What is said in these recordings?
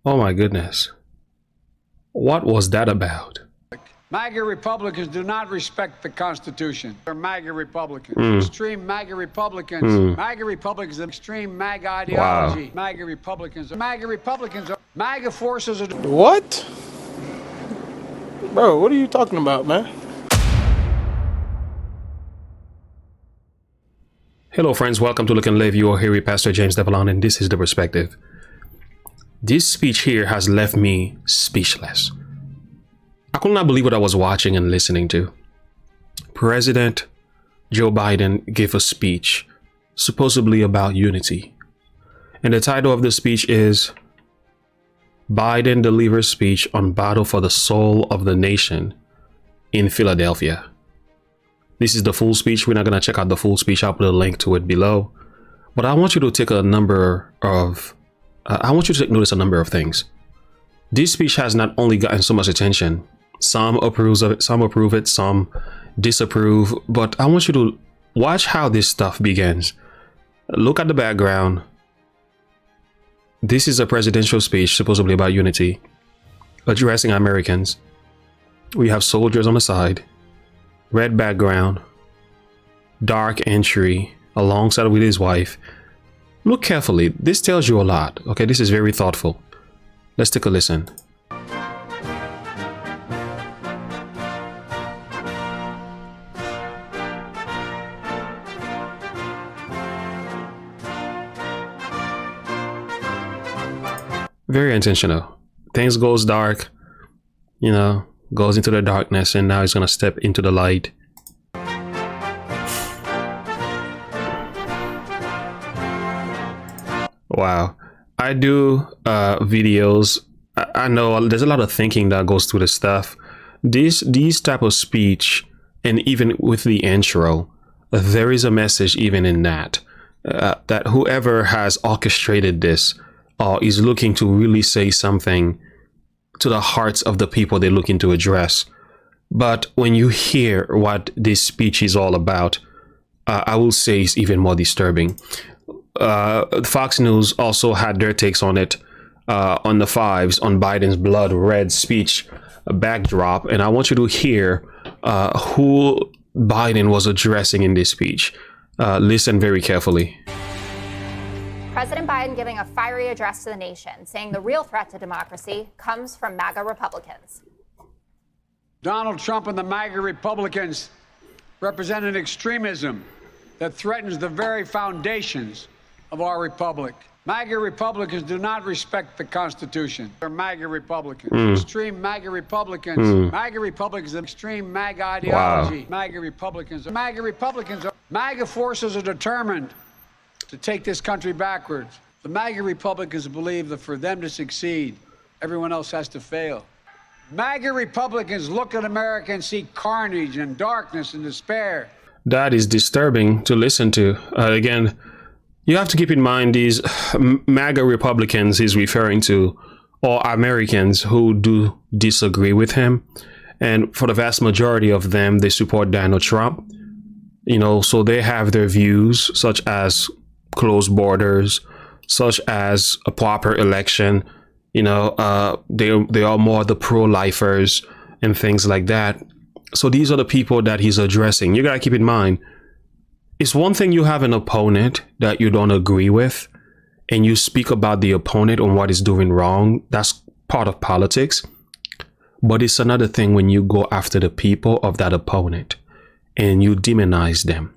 Oh my goodness. What was that about? MAGA Republicans do not respect the Constitution. They're MAGA Republicans. Extreme MAGA Republicans. MAGA Republicans have extreme MAGA ideology. Wow. MAGA Republicans. MAGA Republicans. MAGA forces are. What? Bro, what are you talking about, man? Hello friends, welcome to Look and Live. You are here with Pastor James DeVallon, and this is The Perspective. This speech here has left me speechless. I could not believe what I was watching and listening to. President Joe Biden gave a speech supposedly about unity. And the title of the speech is Biden Delivers Speech on Battle for the Soul of the Nation in Philadelphia. This is the full speech. We're not going to check out the full speech. I'll put a link to it below. But I want you to take a number of, I want you to take notice a number of things. This speech has not only gotten so much attention. Some approve of it, some disapprove. But I want you to watch how this stuff begins. Look at the background. This is a presidential speech supposedly about unity, addressing Americans. We have soldiers on the side. Red background, dark entry alongside with his wife. Look carefully. This tells you a lot. Okay, this is very thoughtful. Let's take a listen. Very intentional. Things goes dark, you know, goes into the darkness, and now he's gonna step into the light. Wow. I do videos. I know there's a lot of thinking that goes through this stuff. These type of speech, and even with the intro, there is a message even in that, that whoever has orchestrated this is looking to really say something to the hearts of the people they're looking to address. But when you hear what this speech is all about, I will say it's even more disturbing. Fox News also had their takes on it, on the fives, on Biden's blood red speech backdrop. And I want you to hear who Biden was addressing in this speech. Listen very carefully. President Biden giving a fiery address to the nation, saying the real threat to democracy comes from MAGA Republicans. Donald Trump and the MAGA Republicans represent an extremism that threatens the very foundations of our republic. MAGA Republicans do not respect the Constitution. They're MAGA Republicans. Extreme MAGA Republicans. MAGA Republicans have extreme MAGA ideology. Wow. MAGA Republicans. MAGA forces are determined to take this country backwards. The MAGA Republicans believe that for them to succeed, everyone else has to fail. MAGA Republicans look at America and see carnage and darkness and despair. That is disturbing to listen to. Again, you have to keep in mind these MAGA Republicans he's referring to are Americans who do disagree with him. And for the vast majority of them, they support Donald Trump. You know, so they have their views, such as closed borders, such as a proper election. You know, they are more the pro-lifers and things like that. So these are the people that he's addressing. You got to keep in mind, it's one thing you have an opponent that you don't agree with and you speak about the opponent and what is doing wrong. That's part of politics. But it's another thing when you go after the people of that opponent and you demonize them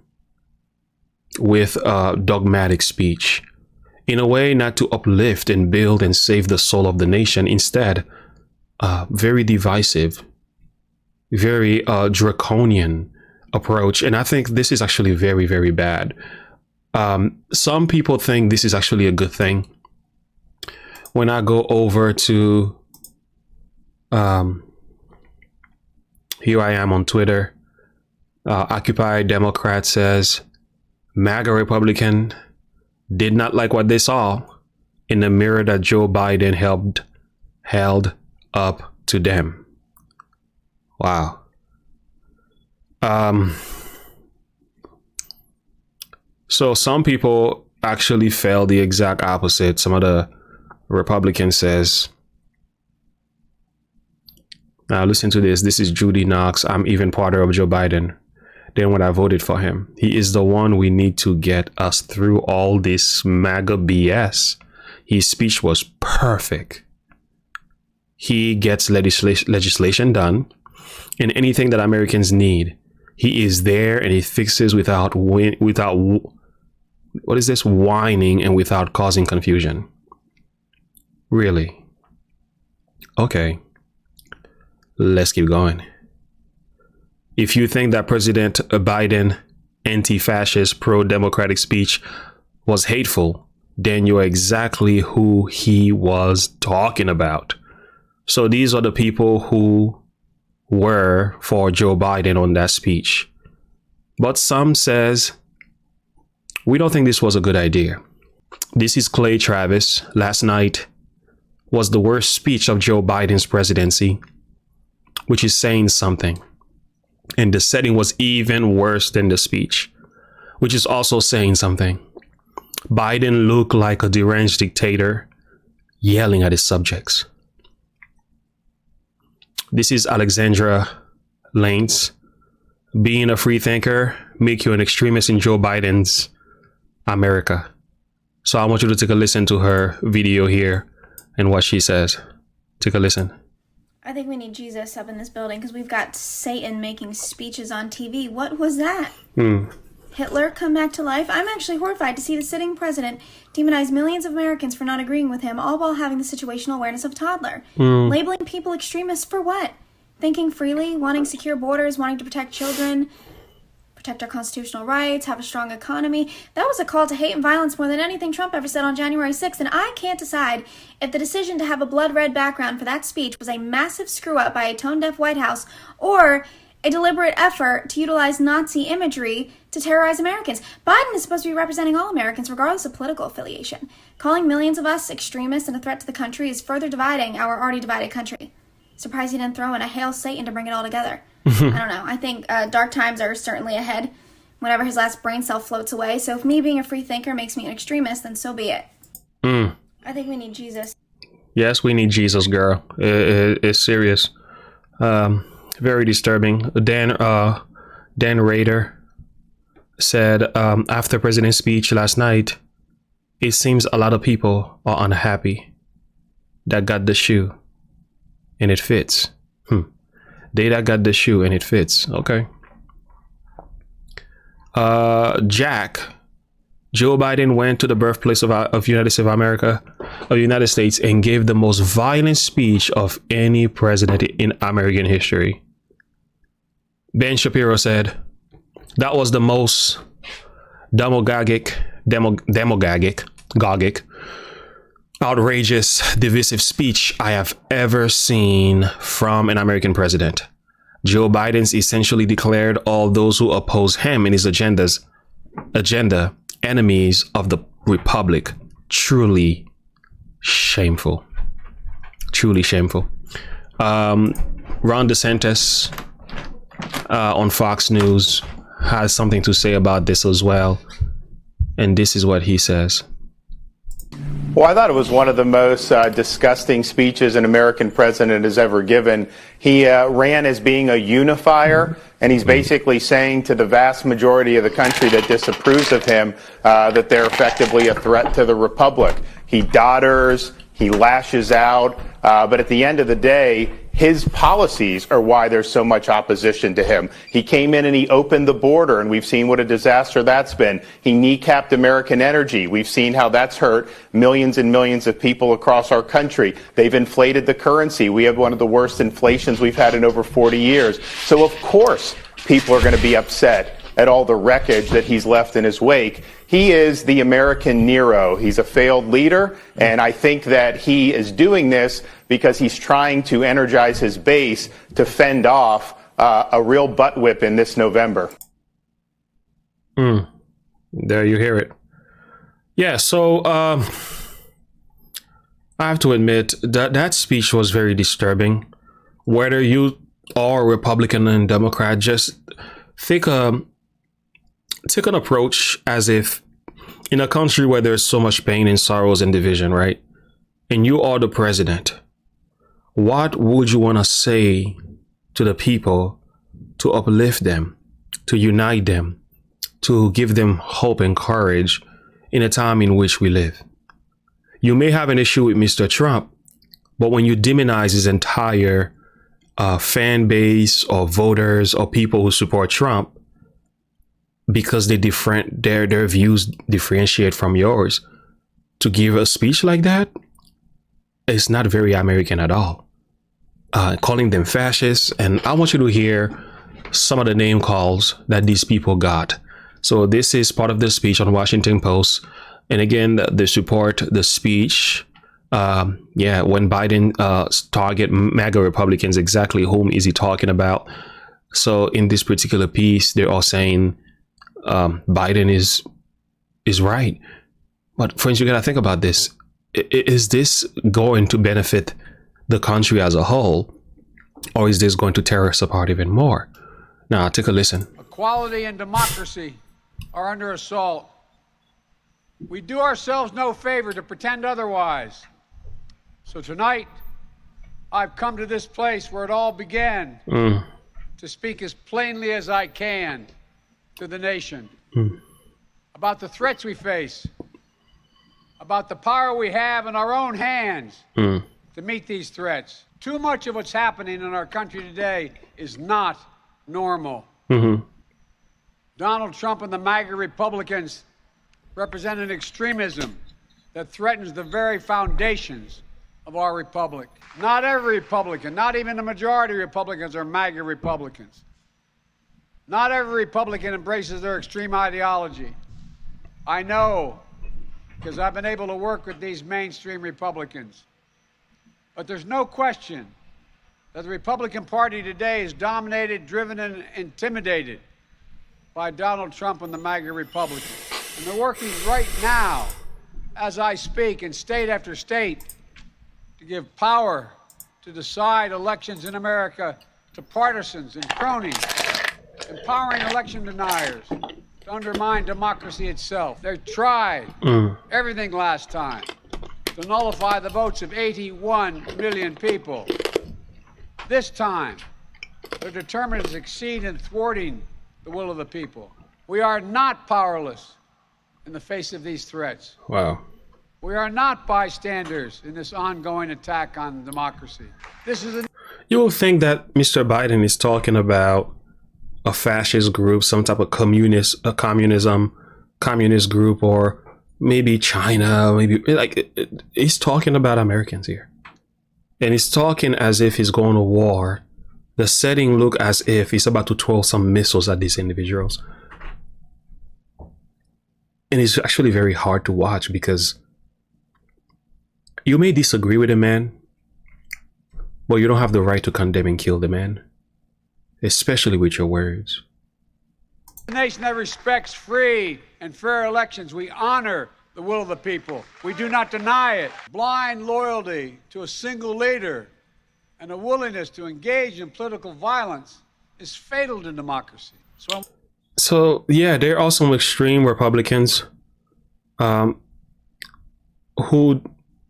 with dogmatic speech, in a way not to uplift and build and save the soul of the nation. Instead, very divisive, very draconian approach. And I think this is actually very, very bad. Some people think this is actually a good thing. When I go over to, here I am on Twitter, Occupy Democrat says, MAGA Republican did not like what they saw in the mirror that Joe Biden held up to them. Wow. So some people actually felt the exact opposite. Some of the Republicans says Now listen to this. This is Judy Knox. I'm even parter of Joe Biden than when I voted for him. He is the one we need to get us through all this MAGA BS. His speech was perfect. He gets legislation done and anything that Americans need. He is there and he fixes without whining and without causing confusion. Really? Okay. Let's keep going. If you think that President Biden anti-fascist, pro-democratic speech was hateful, then you're exactly who he was talking about. So these are the people who were for Joe Biden on that speech. But some says, we don't think this was a good idea. This is Clay Travis. Last night was the worst speech of Joe Biden's presidency, which is saying something. And the setting was even worse than the speech, which is also saying something. Biden looked like a deranged dictator yelling at his subjects. This is Alexandra Lanes. Being a free thinker make you an extremist in Joe Biden's America. So I want you to take a listen to her video here and what she says. Take a listen. I think we need Jesus up in this building because we've got Satan making speeches on TV. What was that? Hitler come back to life? I'm actually horrified to see the sitting president demonize millions of Americans for not agreeing with him, all while having the situational awareness of a toddler. Labeling people extremists for what? Thinking freely, wanting secure borders, wanting to protect children, protect our constitutional rights, have a strong economy. That was a call to hate and violence more than anything Trump ever said on January 6th, and I can't decide if the decision to have a blood red background for that speech was a massive screw-up by a tone-deaf White House or a deliberate effort to utilize Nazi imagery to terrorize Americans. Biden is supposed to be representing all Americans, regardless of political affiliation. Calling millions of us extremists and a threat to the country is further dividing our already divided country. Surprised he didn't throw in a Hail Satan to bring it all together. I don't know. I think dark times are certainly ahead whenever his last brain cell floats away. So if me being a free thinker makes me an extremist, then so be it. I think we need Jesus. Yes, we need Jesus, girl. It's serious. Very disturbing. Dan Rader said after President's speech last night, it seems a lot of people are unhappy that got the shoe and it fits. They that got the shoe and it fits. Okay. Jack. Joe Biden went to the birthplace of United States and gave the most violent speech of any president in American history. Ben Shapiro said that was the most demagogic, outrageous, divisive speech I have ever seen from an American president. Joe Biden's essentially declared all those who oppose him and his agenda enemies of the republic. Truly shameful. Truly shameful. Ron DeSantis on Fox News has something to say about this as well. And this is what he says. Well, I thought it was one of the most disgusting speeches an American president has ever given. He ran as being a unifier, and he's basically saying to the vast majority of the country that disapproves of him that they're effectively a threat to the republic. He dodders, he lashes out, but at the end of the day, his policies are why there's so much opposition to him. He came in and he opened the border, and we've seen what a disaster that's been. He kneecapped American energy. We've seen how that's hurt millions and millions of people across our country. They've inflated the currency. We have one of the worst inflations we've had in over 40 years. So, of course, people are going to be upset at all the wreckage that he's left in his wake. He is the American Nero. He's a failed leader, and I think that he is doing this because he's trying to energize his base to fend off a real butt whipping this November. There you hear it. Yeah, so I have to admit that speech was very disturbing. Whether you are Republican and Democrat, just take an approach as if in a country where there's so much pain and sorrows and division, right? And you are the president. what would you want to say to the people to uplift them, to unite them, to give them hope and courage in a time in which we live? You may have an issue with Mr. Trump, but when you demonize his entire fan base or voters or people who support Trump because their views differentiate from yours, to give a speech like that, it's not very American at all. Calling them fascists, and I want you to hear some of the name calls that these people got. So this is part of the speech on Washington Post, and again, they support the speech. When Biden target MAGA Republicans, exactly whom is he talking about? So in this particular piece, they're all saying Biden is right. But friends, you gotta think about this. Is this going to benefit the country as a whole, or is this going to tear us apart even more? Now, take a listen. Equality and democracy are under assault. We do ourselves no favor to pretend otherwise. So tonight, I've come to this place where it all began to speak as plainly as I can to the nation about the threats we face, about the power we have in our own hands to meet these threats. Too much of what's happening in our country today is not normal. Donald Trump and the MAGA Republicans represent an extremism that threatens the very foundations of our republic. Not every Republican, not even the majority of Republicans, are MAGA Republicans. Not every Republican embraces their extreme ideology. I know, because I've been able to work with these mainstream Republicans. But there's no question that the Republican Party today is dominated, driven, and intimidated by Donald Trump and the MAGA Republicans. And they're working right now, as I speak, in state after state, to give power to decide elections in America to partisans and cronies, empowering election deniers to undermine democracy itself. They tried everything last time to nullify the votes of 81 million people. This time, they're determined to succeed in thwarting the will of the people. We are not powerless in the face of these threats. Wow. We are not bystanders in this ongoing attack on democracy. This is a... You will think that Mr. Biden is talking about a fascist group, some type of communist group, or maybe China, maybe he's talking about Americans here. And he's talking as if he's going to war. The setting look as if he's about to throw some missiles at these individuals. And it's actually very hard to watch because you may disagree with a man, but you don't have the right to condemn and kill the man, especially with your words. A nation that respects free and fair elections. We honor the will of the people. We do not deny it. Blind loyalty to a single leader and a willingness to engage in political violence is fatal to democracy. So yeah, there are some extreme Republicans who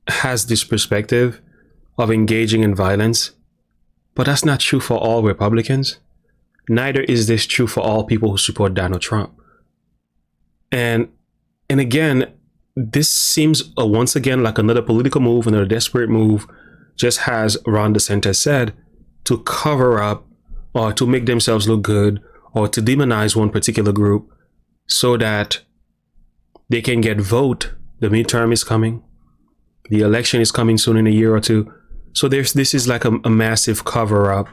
has this perspective of engaging in violence, but that's not true for all Republicans. Neither is this true for all people who support Donald Trump. And again, this seems once again like another political move, another desperate move, just as Ron DeSantis said, to cover up or to make themselves look good or to demonize one particular group so that they can get vote. The midterm is coming. The election is coming soon in a year or two. So this is like a massive cover up,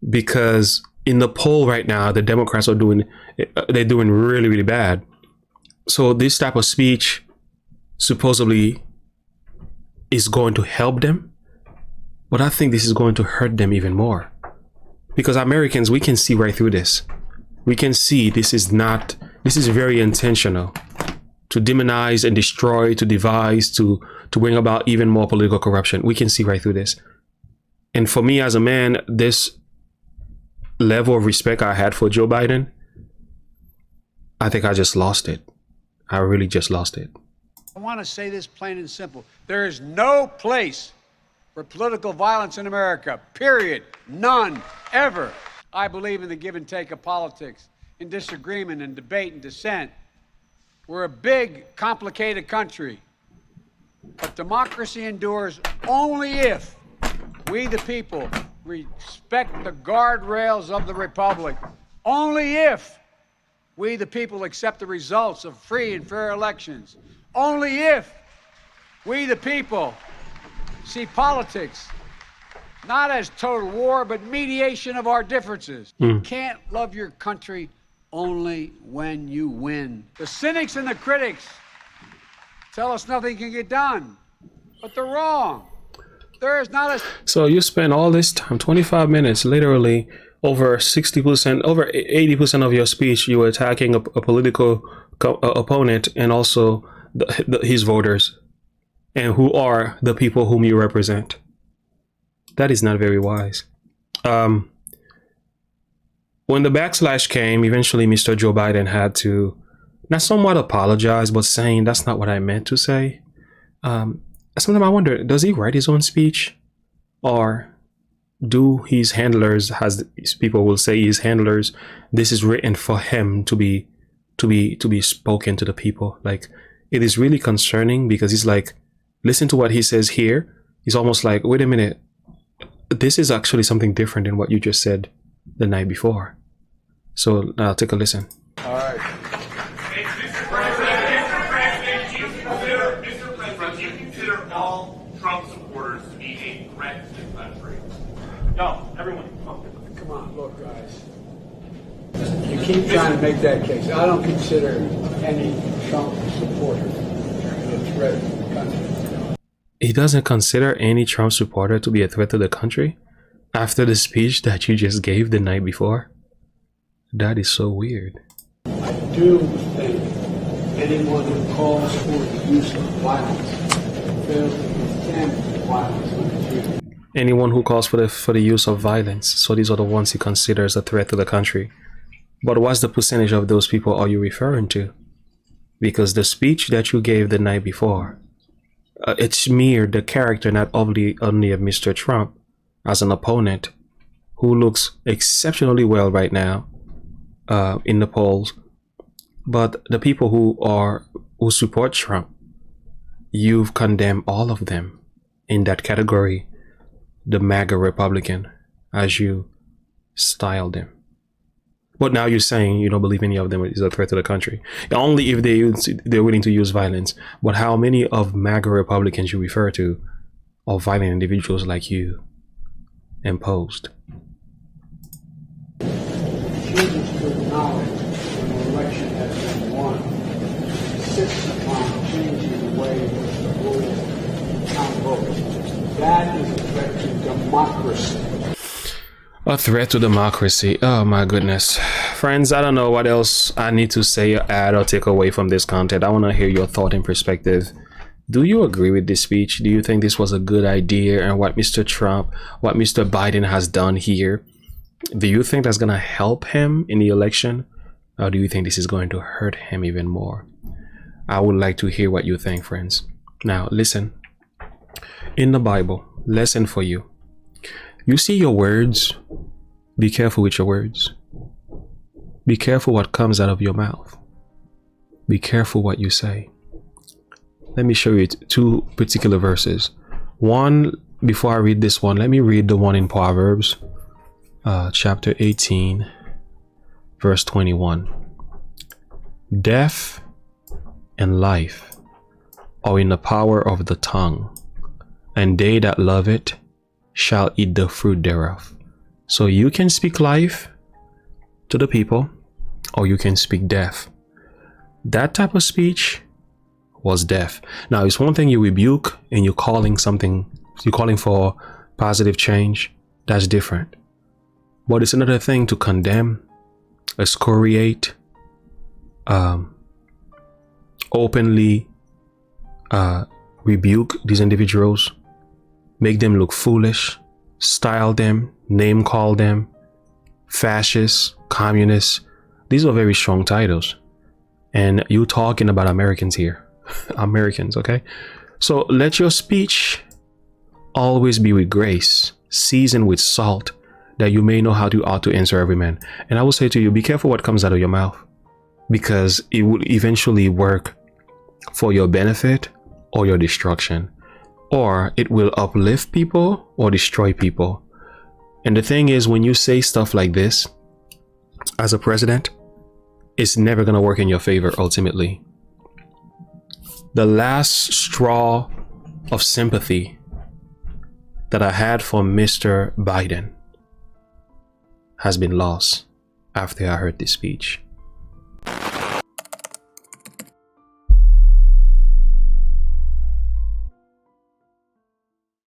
because in the poll right now, the Democrats are doing really, really bad. So this type of speech supposedly is going to help them, but I think this is going to hurt them even more, because Americans, we can see right through this. We can see this is very intentional to demonize and destroy, to devise, to bring about even more political corruption. We can see right through this. And for me as a man, this level of respect I had for Joe Biden, I think I just lost it. I really just lost it. I want to say this plain and simple. There is no place for for political violence in America. Period. None. Ever. I believe in the give and take of politics, in disagreement and debate and dissent. We're a big, complicated country. But democracy endures only if we, the people, respect the guardrails of the republic. Only if we, the people, accept the results of free and fair elections. Only if we, the people, see politics not as total war, but mediation of our differences. You can't love your country only when you win. The cynics and the critics tell us nothing can get done, but they're wrong. There is not a... So you spend all this time, 25 minutes, literally over 60%, over 80% of your speech, you were attacking a political opponent and also his voters, and who are the people whom you represent. That is not very wise. When the backslash came, eventually Mr. Joe Biden had to not somewhat apologize, but saying that's not what I meant to say. Sometimes I wonder, does he write his own speech, or do his handlers, as people will say, his handlers, this is written for him to be spoken to the people? Like, it is really concerning, because he's like, listen to what he says here. He's almost like, wait a minute, this is actually something different than what you just said the night before. So now take a listen. All right. Mr. President, do you consider all Trump supporters to be a threat to the country? No, everyone. Come on, look, guys. You keep trying to make that case. I don't consider any Trump supporter a threat to the country. He doesn't consider any Trump supporter to be a threat to the country after the speech that you just gave the night before? That is so weird. I do think anyone who calls for the use of violence fails to condemn violence when it's used. Anyone who calls for the use of violence, so these are the ones he considers a threat to the country. But what's the percentage of those people are you referring to? Because the speech that you gave the night before, it smeared the character not only of Mr. Trump as an opponent who looks exceptionally well right now in the polls, but the people who support Trump. You've condemned all of them in that category, the MAGA Republican, as you styled them. But now you're saying you don't believe any of them is a threat to the country. Only if they're willing to use violence. But how many of MAGA Republicans you refer to are violent individuals like you imposed? Chooses to acknowledge when an election has been won, insists upon changing the way in which the rules count votes. That is a threat to democracy. A threat to democracy. Oh my goodness. Friends, I don't know what else I need to say or add or take away from this content. I want to hear your thought and perspective. Do you agree with this speech? Do you think this was a good idea, and what Mr. Trump, what Mr. Biden has done here? Do you think that's going to help him in the election, or do you think this is going to hurt him even more? I would like to hear what you think, friends. Now, listen. In the Bible, lesson for you. You see your words. Be careful with your words. Be careful what comes out of your mouth. Be careful what you say. Let me show you two particular verses. One, before I read this one, let me read the one in Proverbs, chapter 18, verse 21. Death and life are in the power of the tongue, and they that love it shall eat the fruit thereof. So you can speak life to the people, or you can speak death. That type of speech was death. Now, it's one thing you rebuke and you're calling for positive change. That's different. But it's another thing to condemn, excoriate, openly rebuke these individuals, make them look foolish, style them, name call them fascists, communists. These are very strong titles. And you're talking about Americans here. Americans, okay? So let your speech always be with grace, seasoned with salt, that you may know how to ought to answer every man. And I will say to you, be careful what comes out of your mouth, because it will eventually work for your benefit or your destruction, or it will uplift people or destroy people. And the thing is, when you say stuff like this as a president, it's never going to work in your favor ultimately. The last straw of sympathy that I had for Mr. Biden has been lost after I heard this speech.